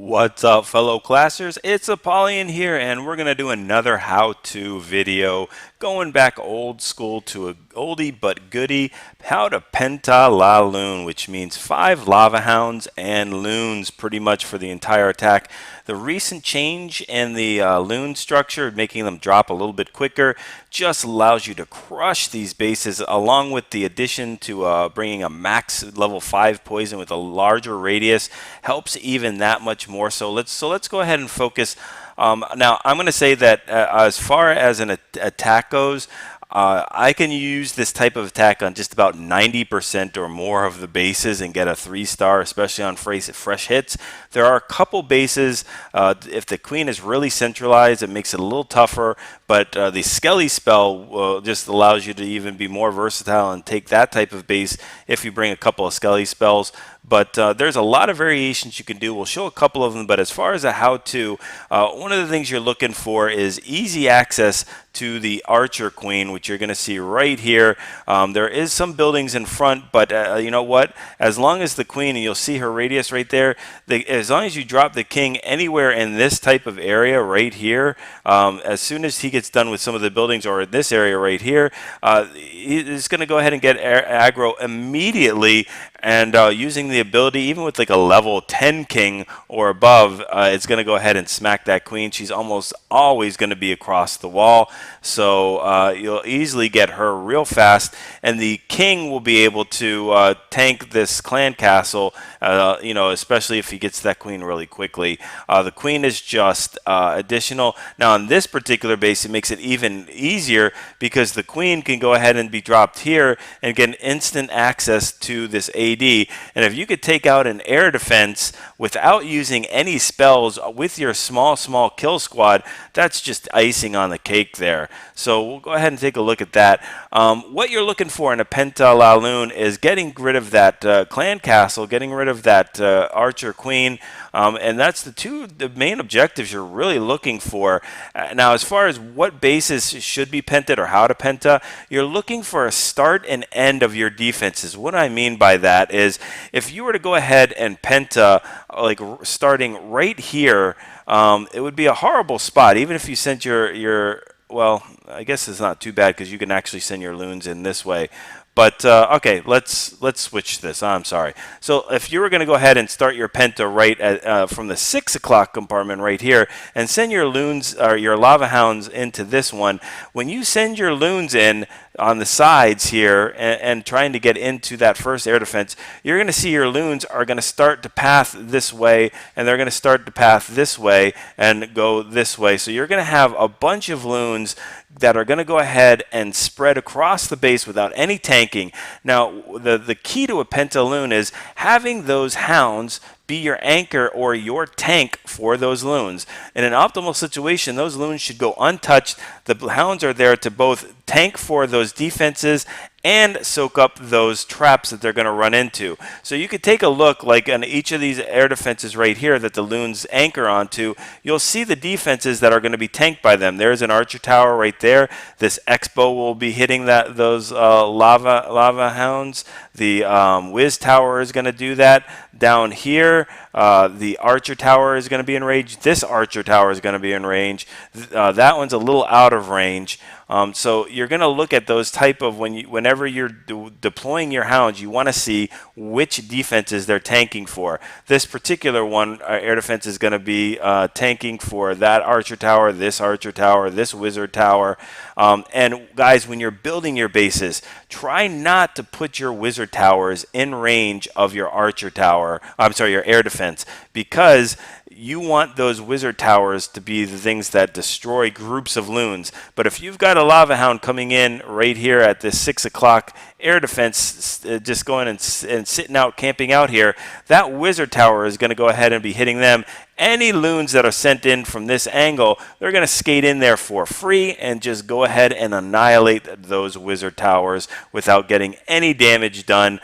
What's up, fellow classers? It's Apollyon here, and we're going to do another how-to video going back old school to a oldie but goodie, how to PentaLoon, which means 5 lava hounds and loons pretty much for the entire attack. The recent change in the loon structure, making them drop a little bit quicker, just allows you to crush these bases, along with the addition to bringing a max level 5 poison with a larger radius, helps even that much more. So let's go ahead and focus. Now I'm going to say that as far as an attack goes, I can use this type of attack on just about 90% or more of the bases and get a 3-star, especially on fresh hits. There are a couple bases, if the queen is really centralized, it makes it a little tougher, but the Skelly spell just allows you to even be more versatile and take that type of base if you bring a couple of Skelly spells. But there's a lot of variations you can do. We'll show a couple of them, but as far as a how-to, one of the things you're looking for is easy access to the Archer Queen, which you're going to see right here. There is some buildings in front, but you know what? As long as the Queen, and you'll see her radius right there, as long as you drop the King anywhere in this type of area right here, as soon as he gets done with some of the buildings, or in this area right here, he's going to go ahead and get aggro immediately. And using the ability, even with like a level 10 king or above, it's going to go ahead and smack that queen. She's almost always going to be across the wall, so you'll easily get her real fast. And the king will be able to tank this clan castle, you know, especially if he gets that queen really quickly. The queen is just additional. Now, on this particular base, it makes it even easier because the queen can go ahead and be dropped here and get instant access to this AD. And if you could take out an air defense without using any spells with your small kill squad, that's just icing on the cake there. So we'll go ahead and take a look at that. What you're looking for in a PentaLoon is getting rid of that clan castle, getting rid of that Archer Queen, and that's the main objectives you're really looking for. Now, as far as what bases should be pented or how to penta, you're looking for a start and end of your defenses. What I mean by that is, if you were to go ahead and penta like starting right here, it would be a horrible spot. Even if you sent your well, I guess it's not too bad because you can actually send your loons in this way. But okay, let's switch this. I'm sorry. So if you were going to go ahead and start your penta right at, from the 6 o'clock compartment right here, and send your loons or your lava hounds into this one, when you send your loons in on the sides here and trying to get into that first air defense, you're going to see your loons are going to start to path this way, and they're going to start to path this way and go this way. So you're going to have a bunch of loons that are going to go ahead and spread across the base without any tanking. Now, the key to a PentaLoon is having those hounds be your anchor or your tank for those loons. In an optimal situation, those loons should go untouched. The hounds are there to both tank for those defenses and soak up those traps that they're going to run into. So you could take a look, like on each of these air defenses right here that the loons anchor onto, you'll see the defenses that are going to be tanked by them. There's an archer tower right there. This Expo will be hitting those lava hounds. The Wiz Tower is going to do that. Down here, the Archer Tower is going to be in range. This Archer Tower is going to be in range. That one's a little out of range. So you're going to look at those type of, whenever you're deploying your hounds, you want to see which defenses they're tanking for. This particular one, air defense, is going to be tanking for that Archer Tower, this Wizard Tower. And guys, when you're building your bases, try not to put your Wizard Towers in range of your Archer Tower, I'm sorry, your air defense, because you want those Wizard Towers to be the things that destroy groups of loons. But if you've got a Lava Hound coming in right here at this 6 o'clock air defense, just going and sitting out, camping out here, that Wizard Tower is going to go ahead and be hitting them. Any loons that are sent in from this angle, they're going to skate in there for free and just go ahead and annihilate those Wizard Towers without getting any damage done.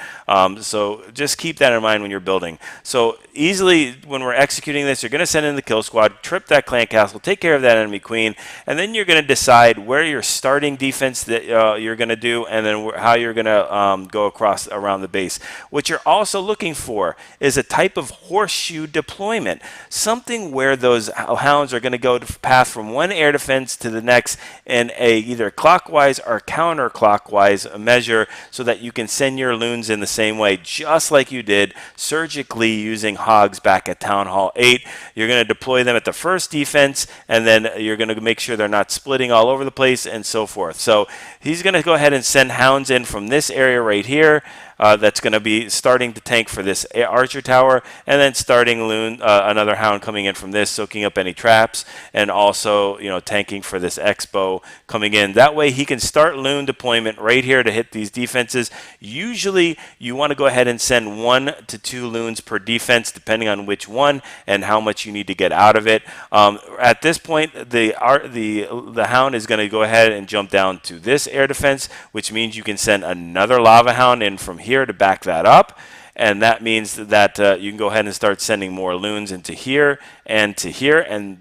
So just keep that in mind when you're building. So easily, when we're executing this, you're going to send in the kill squad, trip that clan castle, take care of that enemy queen, and then you're going to decide where your starting defense that you're going to do, and then how you're going to go around the base. What you're also looking for is a type of horseshoe deployment. something where those hounds are going to go to path from one air defense to the next in a either clockwise or counterclockwise measure, so that you can send your loons in the same way, just like you did surgically using hogs back at Town Hall 8. You're going to deploy them at the first defense, and then you're going to make sure they're not splitting all over the place and so forth. So he's going to go ahead and send hounds in from this area right here. That's going to be starting to tank for this archer tower, and then starting another hound coming in from this, soaking up any traps, and also tanking for this expo coming in. That way he can start loon deployment right here to hit these defenses. Usually you want to go ahead and send 1 to 2 loons per defense, depending on which one and how much you need to get out of it. At this point, the hound is going to go ahead and jump down to this air defense, which means you can send another lava hound in from here to back that up, and that means that you can go ahead and start sending more loons into here and to here, and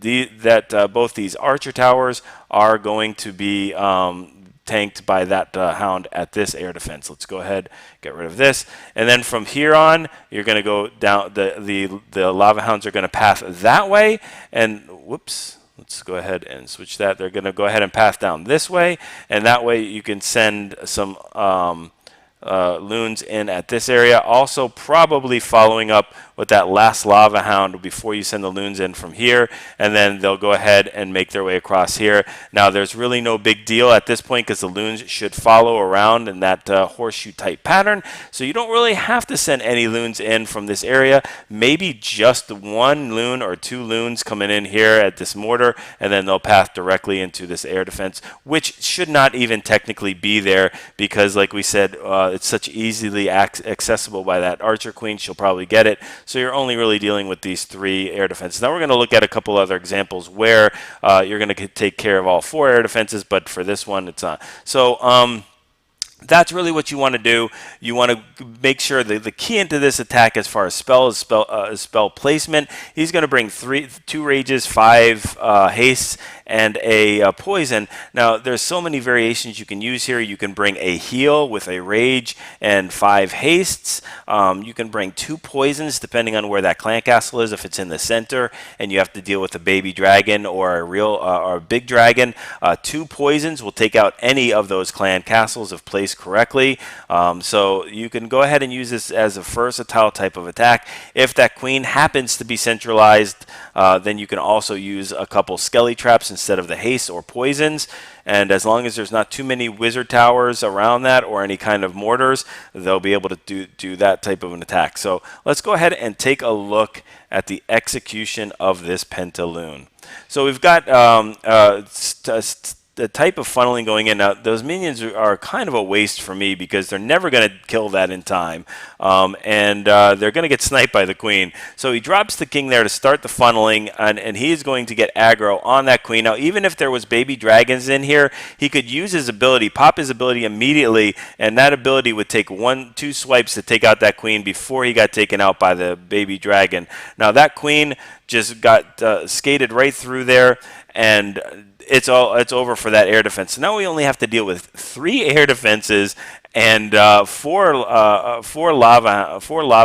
both these archer towers are going to be tanked by that hound at this air defense. Let's go ahead, get rid of this, and then from here on you're going to go down. The lava hounds are going to path that way, and whoops. Let's go ahead and switch that. They're going to go ahead and path down this way, and that way you can send some loons in at this area. Also probably following up with that last lava hound before you send the loons in from here, and then they'll go ahead and make their way across here. Now there's really no big deal at this point because the loons should follow around in that horseshoe type pattern, so you don't really have to send any loons in from this area. Maybe just 1 loon or 2 loons coming in here at this mortar, and then they'll path directly into this air defense, which should not even technically be there because, like we said, it's such easily accessible by that archer queen. She'll probably get it. So you're only really dealing with these 3 air defenses. Now we're going to look at a couple other examples where you're going to take care of all 4 air defenses, but for this one, it's not. So that's really what you want to do. You want to make sure that the key into this attack as far as spell placement, he's going to bring 2 rages, 5 hastes, and a poison. Now there's so many variations you can use here. You can bring a heal with a rage and 5 hastes. You can bring 2 poisons depending on where that clan castle is. If it's in the center and you have to deal with a baby dragon or a real or a big dragon, 2 poisons will take out any of those clan castles if placed correctly. So you can go ahead and use this as a versatile type of attack. If that queen happens to be centralized, then you can also use a couple skelly traps instead of the haste or poisons. And as long as there's not too many wizard towers around that or any kind of mortars, they'll be able to do that type of an attack. So let's go ahead and take a look at the execution of this PentaLoon. So we've got the type of funneling going in. Now, those minions are kind of a waste for me because they're never going to kill that in time. And they're going to get sniped by the queen. So he drops the king there to start the funneling, and he is going to get aggro on that queen. Now, even if there was baby dragons in here, he could use his ability, pop his ability immediately, and that ability would take 1-2 swipes to take out that queen before he got taken out by the baby dragon. Now, that queen just got skated right through there, and it's over for that air defense. So now we only have to deal with 3 air defenses and 4 lava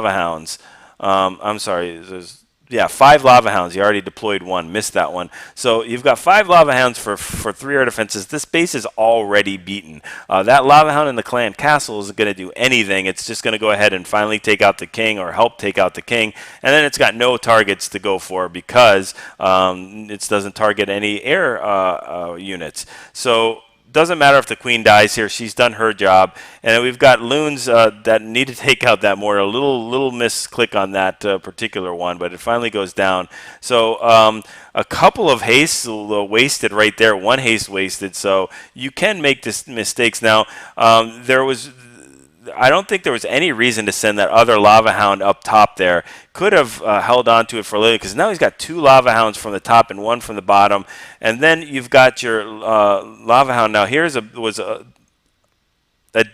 hounds. I'm sorry. There's 5 lava hounds. You already deployed 1, missed that one. So you've got 5 lava hounds for 3 air defenses. This base is already beaten. That lava hound in the clan castle isn't going to do anything. It's just going to go ahead and finally take out the king or help take out the king. And then it's got no targets to go for because it doesn't target any air units. So doesn't matter if the queen dies here. She's done her job. And we've got loons that need to take out that mortar. A little misclick on that particular one, but it finally goes down. So a couple of hastes wasted right there. 1 haste wasted. So you can make this mistakes. Now, I don't think there was any reason to send that other lava hound up top there. Could have held on to it for a little because now he's got 2 lava hounds from the top and 1 from the bottom. And then you've got your lava hound. Now was a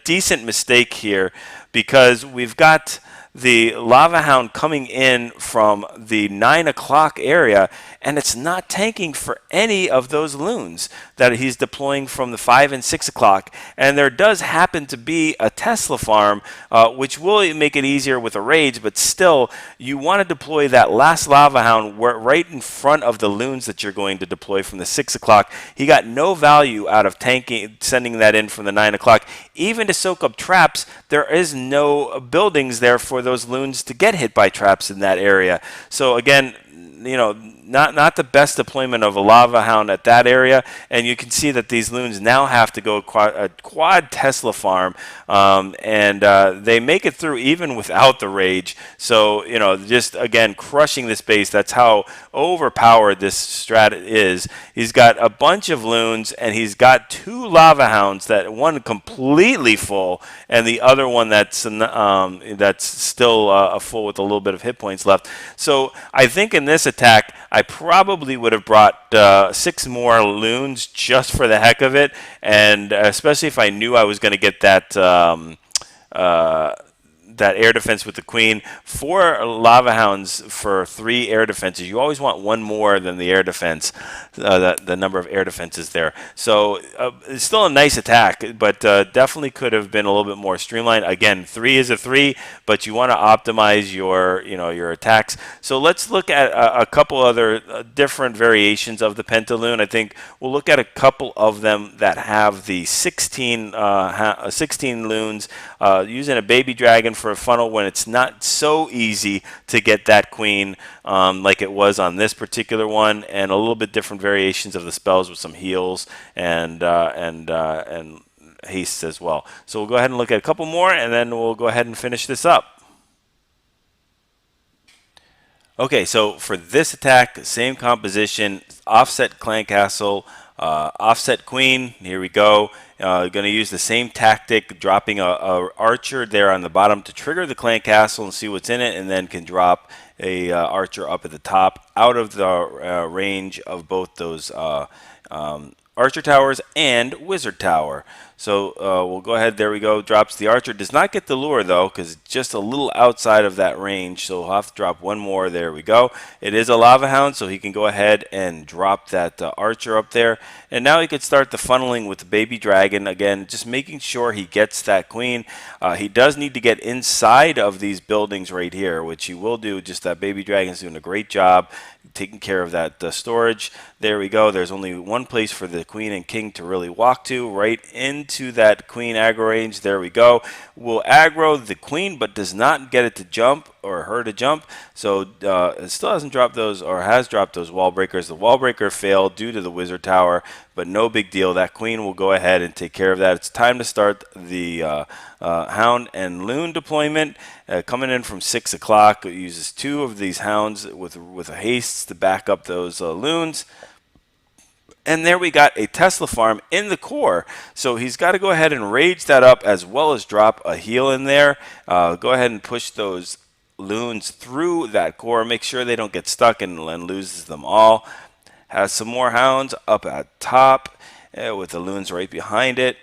decent mistake here because we've got the Lava Hound coming in from the 9 o'clock area, and it's not tanking for any of those loons that he's deploying from the 5 and 6 o'clock. And there does happen to be a Tesla farm, which will make it easier with a rage, but still, you want to deploy that last Lava Hound right in front of the loons that you're going to deploy from the 6 o'clock. He got no value out of tanking, sending that in from the 9 o'clock. Even to soak up traps, there is no buildings there for those loons to get hit by traps in that area. So again, not the best deployment of a Lava Hound at that area, and you can see that these loons now have to go a quad Tesla farm, and they make it through even without the rage. So just again crushing this base. That's how overpowered this strat is. He's got a bunch of loons, and he's got 2 Lava Hounds, that one completely full, and the other one that's still full with a little bit of hit points left. So I think in this attack, I probably would have brought 6 more loons just for the heck of it, and especially if I knew I was going to get that that air defense with the queen. 4 Lava Hounds for 3 air defenses. You always want one more than the air defense, the number of air defenses there. So it's still a nice attack, but definitely could have been a little bit more streamlined. Again, 3 is a 3, but you want to optimize your attacks. So let's look at a couple other different variations of the PentaLoon. I think we'll look at a couple of them that have the 16 loons, using a baby dragon for a funnel when it's not so easy to get that queen, like it was on this particular one, and a little bit different variations of the spells with some heals and hastes as well. So we'll go ahead and look at a couple more, and then we'll go ahead and finish this up. Okay, so for this attack, same composition, offset clan castle, offset queen. Here we go. Going to use the same tactic, dropping a archer there on the bottom to trigger the clan castle and see what's in it, and then can drop a archer up at the top out of the range of both those archer towers and wizard tower. So we'll go ahead. There we go. Drops the archer. Does not get the lure though, because it's just a little outside of that range. So we'll have to drop one more. There we go. It is a Lava Hound, so he can go ahead and drop that archer up there. And now he could start the funneling with the baby dragon again, just making sure he gets that queen. He does need to get inside of these buildings right here, which he will do. Just that baby dragon's doing a great job taking care of that storage. There we go. There's only one place for the queen and king to really walk to, right into that queen aggro range. There we go. Will aggro the queen, but does not get it to jump or her to jump. So it still hasn't dropped those, or has dropped those wall breakers. The wall breaker failed due to the wizard tower, but no big deal. That queen will go ahead and take care of that. It's time to start the hound and loon deployment. Coming in from 6 o'clock, it uses 2 of these hounds with a haste to back up those loons. And there we got a Tesla farm in the core. So he's got to go ahead and rage that up, as well as drop a heal in there. Go ahead and push those loons through that core. Make sure they don't get stuck and loses them all. Has some more hounds up at top with the loons right behind it.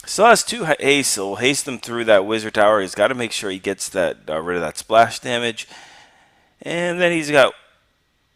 Still has 2 haste, so we'll haste them through that wizard tower. He's got to make sure he gets that rid of that splash damage. And then he's got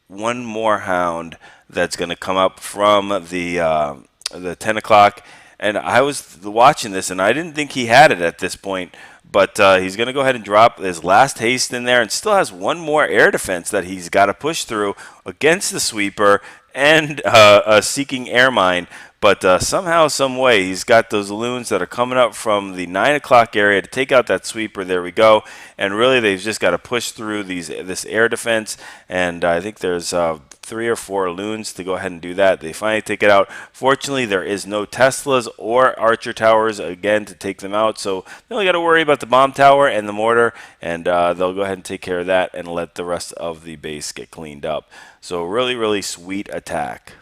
one more hound that's going to come up from the 10 o'clock. And I was watching this, and I didn't think he had it at this point. But he's going to go ahead and drop his last haste in there, and still has one more air defense that he's got to push through against the sweeper and a seeking air mine. But somehow, some way, he's got those loons that are coming up from the 9 o'clock area to take out that sweeper. There we go. And really, they've just got to push through this air defense. And I think there's 3 or 4 loons to go ahead and do that. They finally take it out. Fortunately, there is no Teslas or archer towers, again, to take them out. So they only got to worry about the bomb tower and the mortar. And they'll go ahead and take care of that and let the rest of the base get cleaned up. So really, really sweet attack.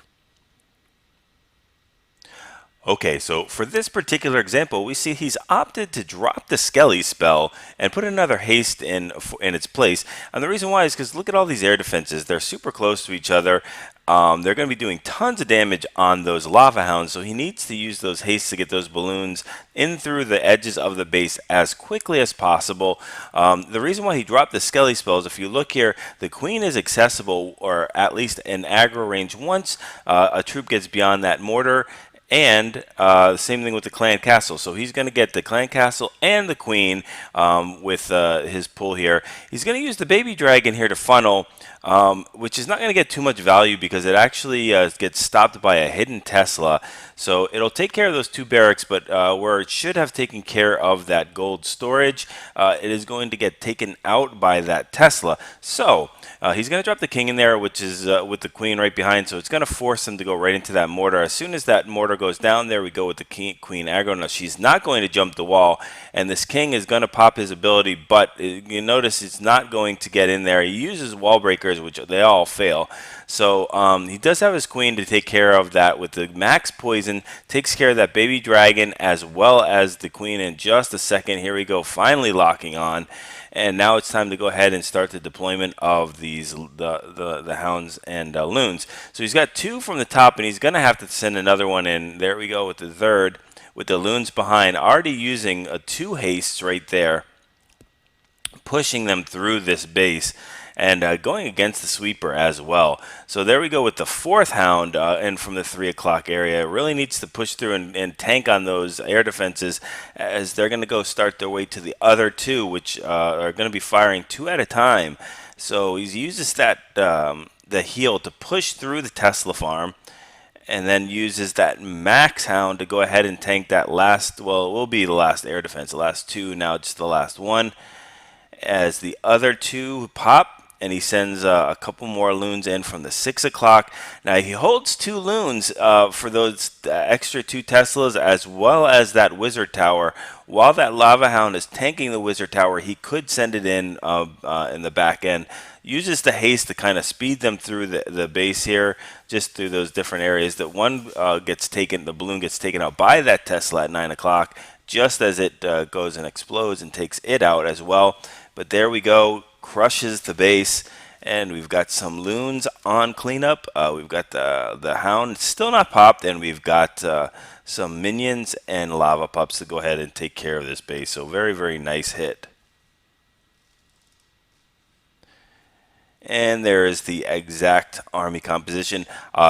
Okay, so for this particular example, we see he's opted to drop the Skelly spell and put another haste in its place. And the reason why is because look at all these air defenses. They're super close to each other. they're going to be doing tons of damage on those lava hounds, so he needs to use those hastes to get those balloons in through the edges of the base as quickly as possible. The reason why he dropped the Skelly spells, if you look here, the queen is accessible, or at least in aggro range, once a troop gets beyond that mortar. And the same thing with the clan castle. So he's going to get the clan castle and the queen with his pull here. He's going to use the baby dragon here to funnel, which is not going to get too much value because it actually gets stopped by a hidden Tesla. So it'll take care of those 2 barracks, but where it should have taken care of that gold storage, it is going to get taken out by that Tesla. So he's going to drop the king in there, which is with the queen right behind, so it's going to force him to go right into that mortar. As soon as that mortar goes down there, we go with the queen aggro. Now, she's not going to jump the wall, and this king is going to pop his ability, but you notice it's not going to get in there. He uses wall breakers, which they all fail. So he does have his queen to take care of that with the max poison, takes care of that baby dragon as well as the queen in just a second. Here we go, finally locking on. And now it's time to go ahead and start the deployment of these the hounds and loons. So he's got 2 from the top, and he's going to have to send another one in. There we go with the third, with the loons behind, already using 2 hastes right there, pushing them through this base and going against the sweeper as well. So there we go with the 4th hound and from the 3 o'clock area. It really needs to push through and tank on those air defenses, as they're going to go start their way to the other 2, which are going to be firing 2 at a time. So he uses that the heal to push through the Tesla farm, and then uses that max hound to go ahead and tank that last, well, it will be the last air defense, the last 2, now just the last one, as the other 2 pop. And he sends a couple more loons in from the 6 o'clock. Now he holds 2 loons for those extra 2 Teslas, as well as that wizard tower. While that lava hound is tanking the wizard tower, he could send it in the back end. Uses the haste to kind of speed them through the base here, just through those different areas. That one gets taken, the balloon gets taken out by that Tesla at 9 o'clock, just as it goes and explodes and takes it out as well. But there we go. Crushes the base, and we've got some loons on cleanup. We've got the hound still not popped, and we've got some minions and lava pups to go ahead and take care of this base. So very, very nice hit. And there is the exact army composition.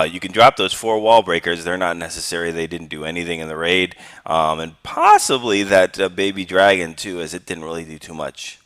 You can drop those 4 wall breakers. They're not necessary. They didn't do anything in the raid. And possibly that baby dragon too, as it didn't really do too much.